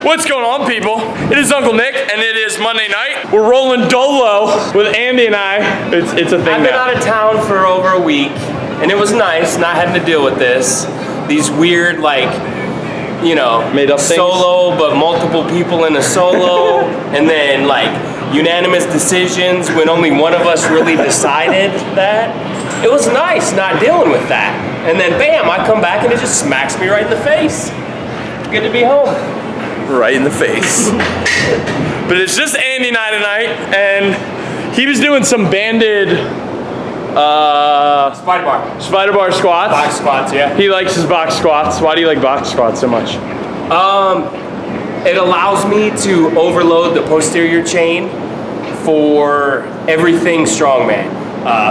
What's going on, people? It is Uncle Nick, and it is Monday night. We're rolling dolo with Andy and I. It's a thing. I've been out of town for over a week, and it was nice not having to deal with this. These weird, like, you know, made up solo, but multiple people in a solo, and then like unanimous decisions when only one of us really decided that. It was nice not dealing with that. And then bam, I come back and it just smacks me right in the face. Good to be home. Right in the face. But it's just Andy and I tonight, and he was doing some banded spider bar squats. Box squats, yeah. He likes his box squats. Why do you like box squats so much? It allows me to overload the posterior chain for everything strongman.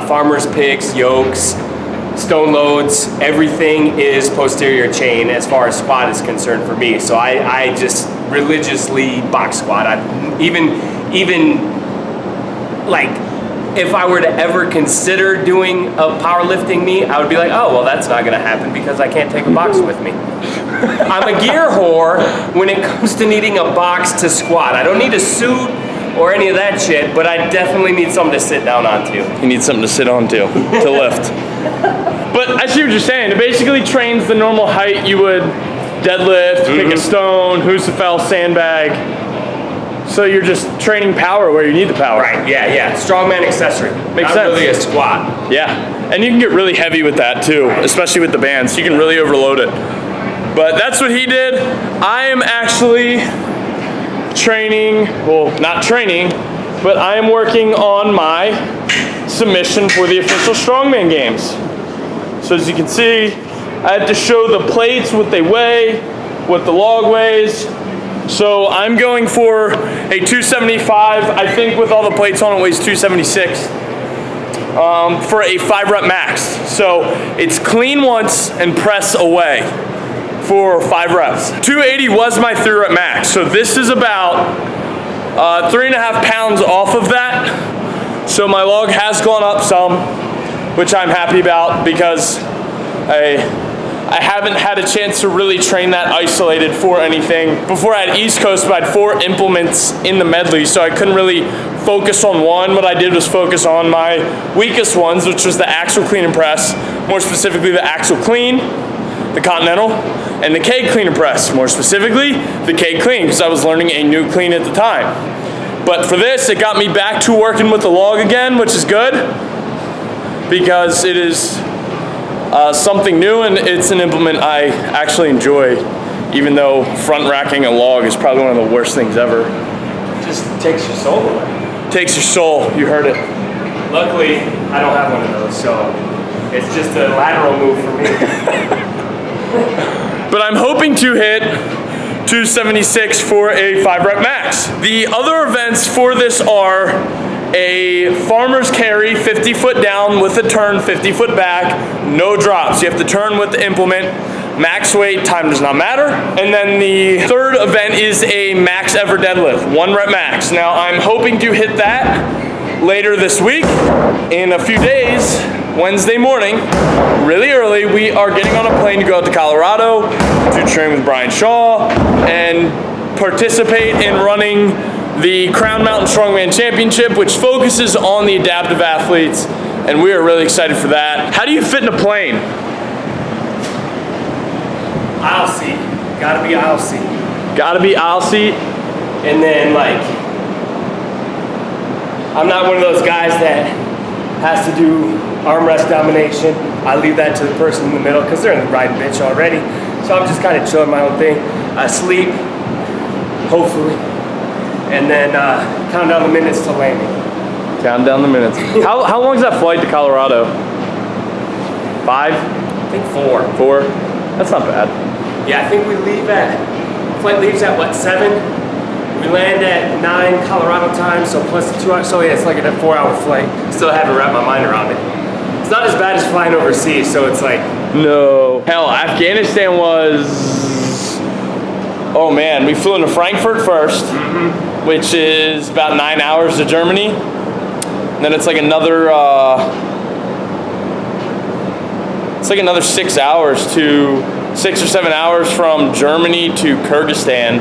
Farmer's picks, yokes, stone loads, everything is posterior chain as far as squat is concerned for me. So I just religiously box squat. Even like, if I were to ever consider doing a powerlifting meet, I would be like, oh, well, that's not gonna happen because I can't take a box with me. I'm a gear whore when it comes to needing a box to squat. I don't need a suit or any of that shit, but I definitely need something to sit down onto. You need something to sit onto to lift. But I see what you're saying. It basically trains the normal height you would deadlift, pick a stone, Husafel, sandbag. So you're just training power where you need the power. Right, yeah. Strongman accessory. Makes Not sense. really a squat. Yeah, and you can get really heavy with that too, especially with the bands. You can really overload it. But that's what he did. I am actually training, well, not training, but I am working on my submission for the official Strongman Games. So as you can see, I have to show the plates, what they weigh, what the log weighs. So I'm going for a 275. I think with all the plates on it weighs 276 for a 5 rep max. So it's clean once and press away for 5 reps. 280 was my 3 rep max. So this is about 3.5 pounds off of that. So my log has gone up some, which I'm happy about because I haven't had a chance to really train that isolated for anything. Before I had East Coast, but I had 4 implements in the medley, so I couldn't really focus on one. What I did was focus on my weakest ones, which was the axle clean and press, more specifically the axle clean, the continental, and the K clean and press, more specifically the K clean, because I was learning a new clean at the time. But for this, it got me back to working with the log again, which is good, because it is something new, and it's an implement I actually enjoy, even though front racking a log is probably one of the worst things ever. It just takes your soul away. Takes your soul, you heard it. Luckily, I don't have one of those, so it's just a lateral move for me. But I'm hoping to hit 276 for a 5 rep max. The other events for this are a farmer's carry 50 foot down with a turn 50 foot back, no drops. You have to turn with the implement, max weight, time does not matter. And then the third event is a max ever deadlift, 1 rep max. Now I'm hoping to hit that later this week. In a few days, Wednesday morning, really early, we are getting on a plane to go out to Colorado to train with Brian Shaw and participate in running the Crown Mountain Strongman Championship, which focuses on the adaptive athletes, and we are really excited for that. How do you fit in a plane? Aisle seat. Gotta be aisle seat. Gotta be aisle seat. And then, like, I'm not one of those guys that has to do armrest domination. I leave that to the person in the middle because they're in the riding bitch already. So I'm just kind of chilling my own thing. I sleep, hopefully. And then count down the minutes to landing. Count down the minutes. How long is that flight to Colorado? 5? I think 4. 4? That's not bad. Yeah, I think we leave flight leaves at what, 7? We land at 9 Colorado time, so plus the 2 hours. So yeah, it's like a 4-hour flight. Still haven't wrapped my mind around it. It's not as bad as flying overseas, so it's like. No. Hell, Afghanistan was, oh man, we flew into Frankfurt first. Which is about 9 hours to Germany. And then it's like another 6 hours to 6 or 7 hours from Germany to Kyrgyzstan.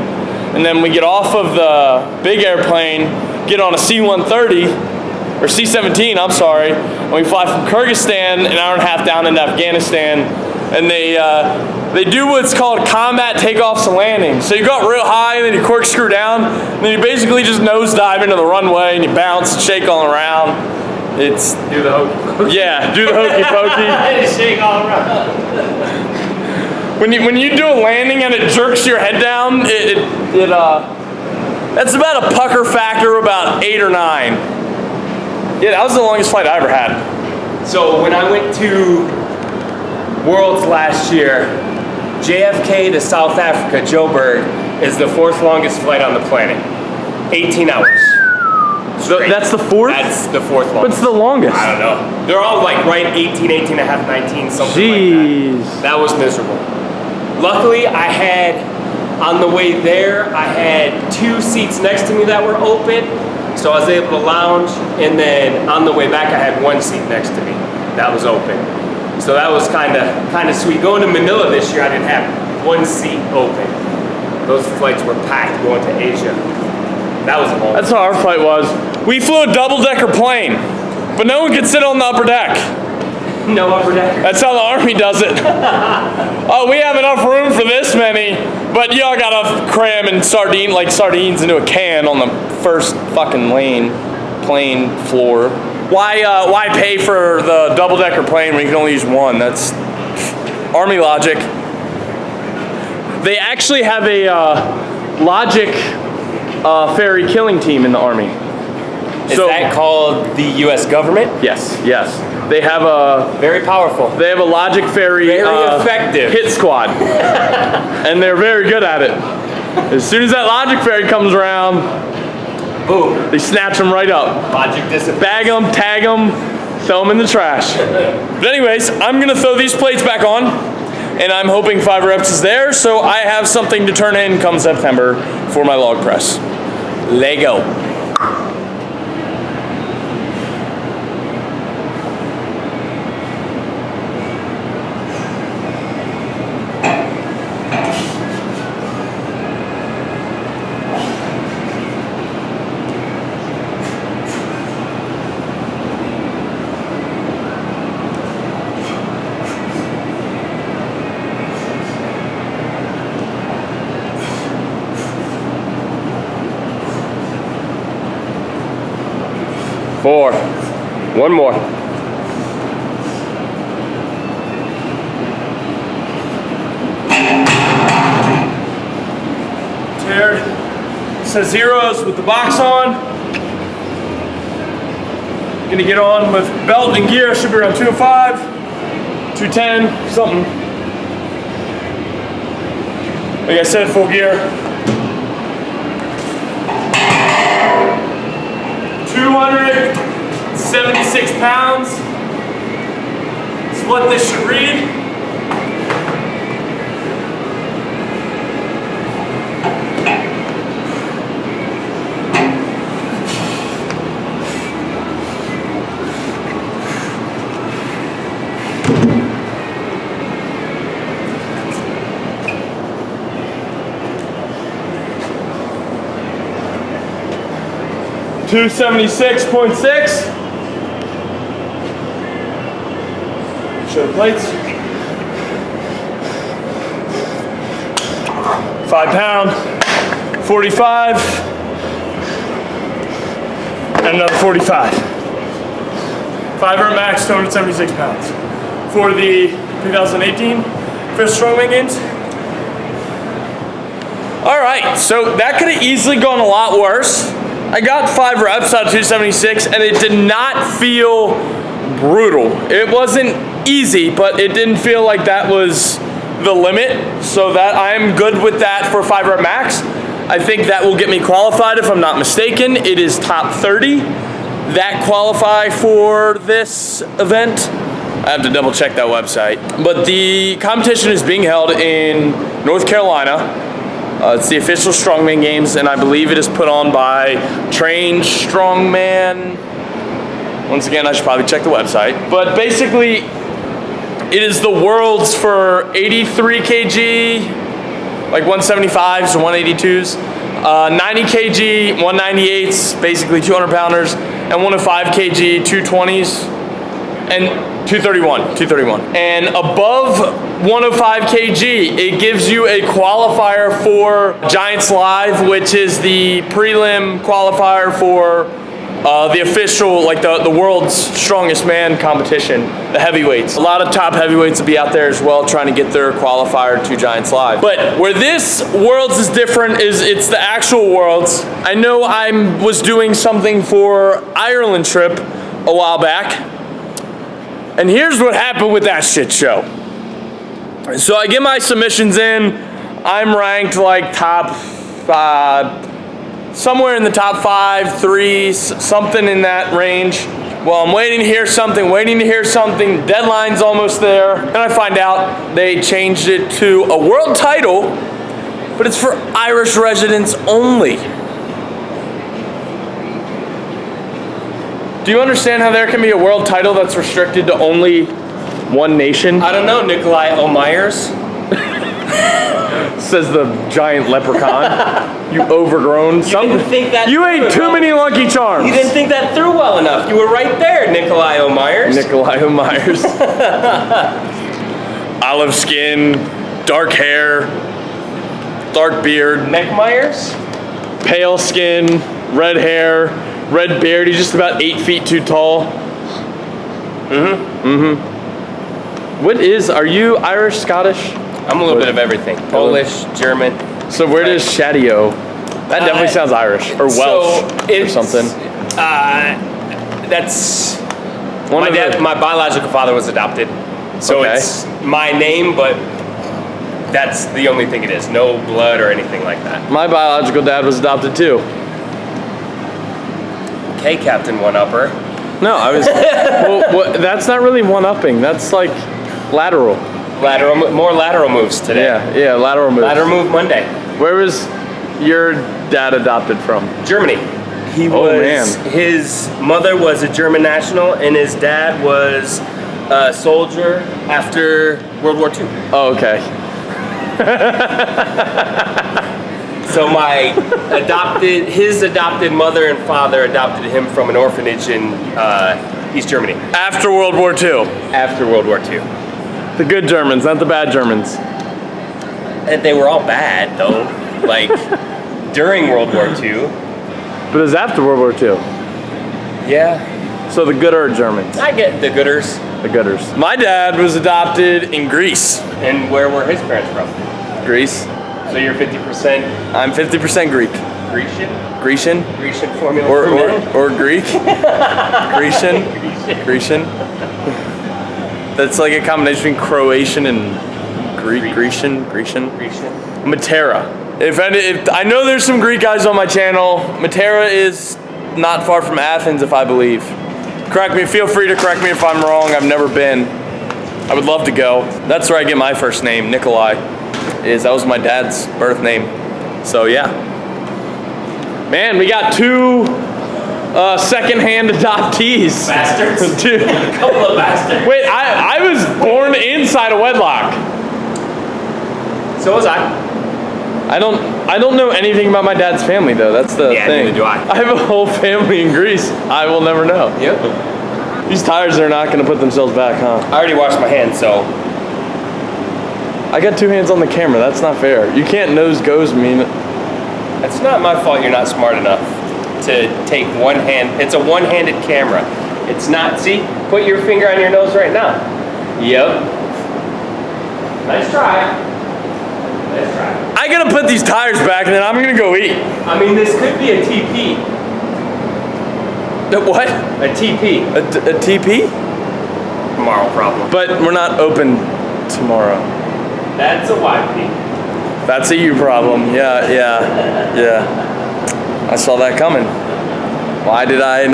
and then we get off of the big airplane, get on a C-130, or C-17, I'm sorry, and we fly from Kyrgyzstan an hour and a half down into Afghanistan, and they do what's called combat takeoffs and landings. So you go up real high, and then you corkscrew down, and then you basically just nosedive into the runway, and you bounce and shake all around. It's Do the hokey pokey. yeah, do the hokey pokey. Shake all around. When you do a landing and it jerks your head down, that's about a pucker factor of about 8 or 9. Yeah, that was the longest flight I ever had. So when I went to Worlds last year, JFK to South Africa, Joburg, is the 4th longest flight on the planet. 18 hours. Straight. That's the 4th? That's the 4th longest. What's the longest? I don't know. They're all like right 18, 18 and a half, 19, something Jeez. like that. That was miserable. Luckily, I had, on the way there, I had 2 seats next to me that were open. So I was able to lounge, and then on the way back I had 1 seat next to me that was open. So that was kind of sweet. Going to Manila this year, I didn't have 1 seat open. Those flights were packed going to Asia. That was long. That's how our flight was. We flew a double-decker plane, but no one could sit on the upper deck. No upper deck. That's how the Army does it. Oh, we have enough room for this many, but y'all gotta cram and sardines into a can on the first fucking plane floor. Why pay for the double-decker plane when you can only use one? That's Army logic. They actually have a logic ferry killing team in the Army. Is that called the U.S. government? Yes, yes. They have a very powerful. They have a logic ferry very effective hit squad, and they're very good at it. As soon as that logic ferry comes around, boom, they snatch them right up. Logic disappears. Bag them, tag them, throw them in the trash. But anyways, I'm gonna throw these plates back on, and I'm hoping 5 reps is there, so I have something to turn in come September for my log press. Lego. Four. One more. Tear. Says zeros with the box on. Gonna get on with belt and gear. Should be around 205, 210, something. Like I said, full gear. 276 pounds. That's what this should read. $276.6. Show the plates. 5 pound, 45, and another 45. 5 rep max, 276 pounds. For the 2018 Fifth Strongman Games. All right, so that could have easily gone a lot worse. I got 5 reps out of 276, and it did not feel brutal. It wasn't easy, but it didn't feel like that was the limit, so that I'm good with that for 5 rep max. I think that will get me qualified if I'm not mistaken. It is top 30 that qualify for this event. I have to double check that website. But the competition is being held in North Carolina. It's the official Strongman Games, and I believe it is put on by Trained Strongman. Once again, I should probably check the website. But basically, it is the worlds for 83 kg, like 175s and 182s, 90 kg, 198s, basically 200 pounders, and 105 kg, 220s, and 231. And above 105 kg, it gives you a qualifier for Giants Live, which is the prelim qualifier for the official, like the world's strongest man competition, the heavyweights. A lot of top heavyweights will be out there as well trying to get their qualifier to Giants Live. But where this Worlds is different is it's the actual Worlds. I know I was doing something for Ireland trip a while back, and here's what happened with that shit show. So I get my submissions in, I'm ranked like top somewhere in the top 5, 3, something in that range. Well, I'm waiting to hear something, deadline's almost there. And I find out they changed it to a world title, but it's for Irish residents only. Do you understand how there can be a world title that's restricted to only one nation? I don't know, Nikolai O'Myers. Says the giant leprechaun. You overgrown. Didn't think that you through ate too enough. many Lucky Charms. You didn't think that through well enough. You were right there, Nikolai O'Myers. Nikolai O'Myers. Olive skin, dark hair, dark beard. Neckmyers? Pale skin, red hair, red beard. He's just about 8 feet too tall. Are you Irish, Scottish? I'm a little bit of everything. Polish, German. So where does Shadio? That definitely sounds Irish or Welsh or something. That's my dad. My biological father was adopted, so it's my name, but that's the only thing it is. No blood or anything like that. My biological dad was adopted too. Okay, Captain One Upper. No, I was. well, that's not really one-upping. That's like lateral. More lateral moves today. Yeah, lateral moves. Lateral move Monday. Where was your dad adopted from? Germany. His mother was a German national, and his dad was a soldier after World War II. Oh, okay. So his adopted mother and father adopted him from an orphanage in East Germany. After World War II. After World War II. The good Germans, not the bad Germans. And they were all bad, though. Like, during World War II. But it was after World War II. Yeah. So the gooder Germans. I get the gooders. The gooders. My dad was adopted in Greece. And where were his parents from? Greece. So you're 50%? I'm 50% Greek. Grecian? Grecian? Grecian formula for men? Or Greek? Grecian? That's like a combination between Croatian and Grecian. Matera. If I know there's some Greek guys on my channel. Matera is not far from Athens, if I believe. Feel free to correct me if I'm wrong. I've never been. I would love to go. That's where I get my first name, Nikolai. That was my dad's birth name. So yeah. Man, we got 2 second-hand adoptees. Bastards. Dude. A couple of bastards. Wait, I was born inside a wedlock. So was I. I don't know anything about my dad's family though. That's the thing. Neither do I. I have a whole family in Greece. I will never know. Yep. These tires are not going to put themselves back, huh? I already washed my hands, so. I got 2 hands on the camera. That's not fair. You can't nose goes me. It's not my fault you're not smart enough to take one hand. It's a one-handed camera. It's not, see? Put your finger on your nose right now. Yep. Nice try. Nice try. I gotta put these tires back and then I'm gonna go eat. I mean, this could be a TP. What? A TP. A TP? Tomorrow problem. But we're not open tomorrow. That's a YP. That's a you problem. Yeah. I saw that coming. Why did I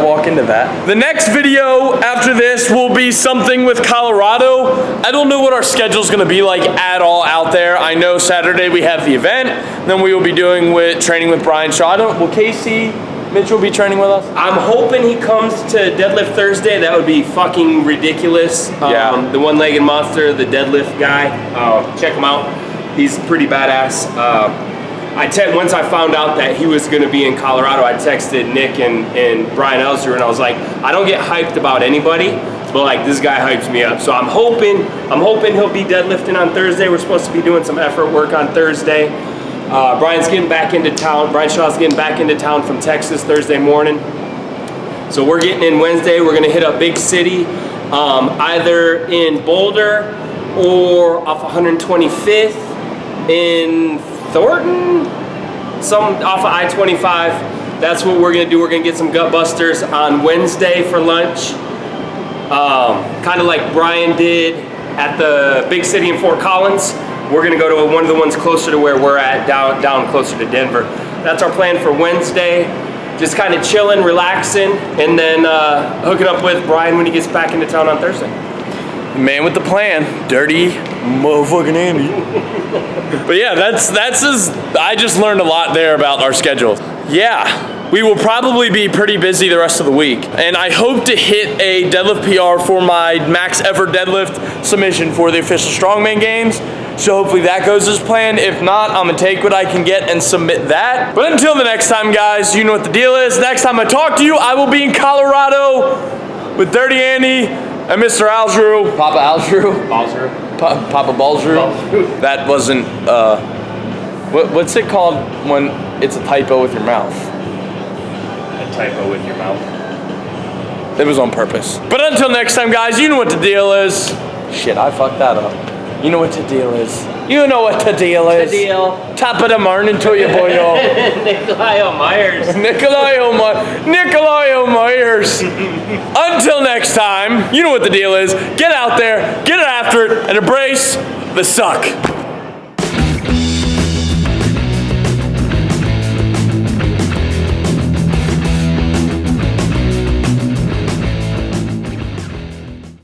walk into that? The next video after this will be something with Colorado. I don't know what our schedule's gonna be like at all out there. I know Saturday we have the event, then we will be doing training with Brian Shaw. Will Casey Mitchell be training with us? I'm hoping he comes to Deadlift Thursday. That would be fucking ridiculous. Yeah. The one-legged monster, the deadlift guy. Check him out. He's pretty badass. once I found out that he was going to be in Colorado, I texted Nick and Brian Elsner, and I was like, I don't get hyped about anybody, but like this guy hypes me up. So I'm hoping he'll be deadlifting on Thursday. We're supposed to be doing some effort work on Thursday. Brian's getting back into town. Brian Shaw's getting back into town from Texas Thursday morning. So we're getting in Wednesday. We're gonna hit a big city, either in Boulder or off 125th in Thornton, some off of I-25. That's what we're gonna do. We're gonna get some gut busters on Wednesday for lunch. Kind of like Brian did at the big city in Fort Collins. We're gonna go to one of the ones closer to where we're at, down closer to Denver. That's our plan for Wednesday. Just kind of chilling, relaxing, and then hooking up with Brian when he gets back into town on Thursday. Man with the plan, dirty motherfucking Andy. But yeah, that's I just learned a lot there about our schedule. Yeah, we will probably be pretty busy the rest of the week. And I hope to hit a deadlift PR for my max effort deadlift submission for the official Strongman games. So hopefully that goes as planned. If not, I'm gonna take what I can get and submit that. But until the next time, guys, you know what the deal is. Next time I talk to you, I will be in Colorado with Dirty Andy and Mr. Alsrew. Papa Alsrew? Papa Balsrew? That wasn't, what's it called when it's a typo with your mouth? A typo with your mouth. It was on purpose. But until next time, guys, you know what the deal is. Shit, I fucked that up. You know what the deal is. You know what the deal is. The deal. Top of the morning to you, boyo. Nikolai Myers. Nikolai Myers. Until next time, you know what the deal is. Get out there, get after it, and embrace the suck.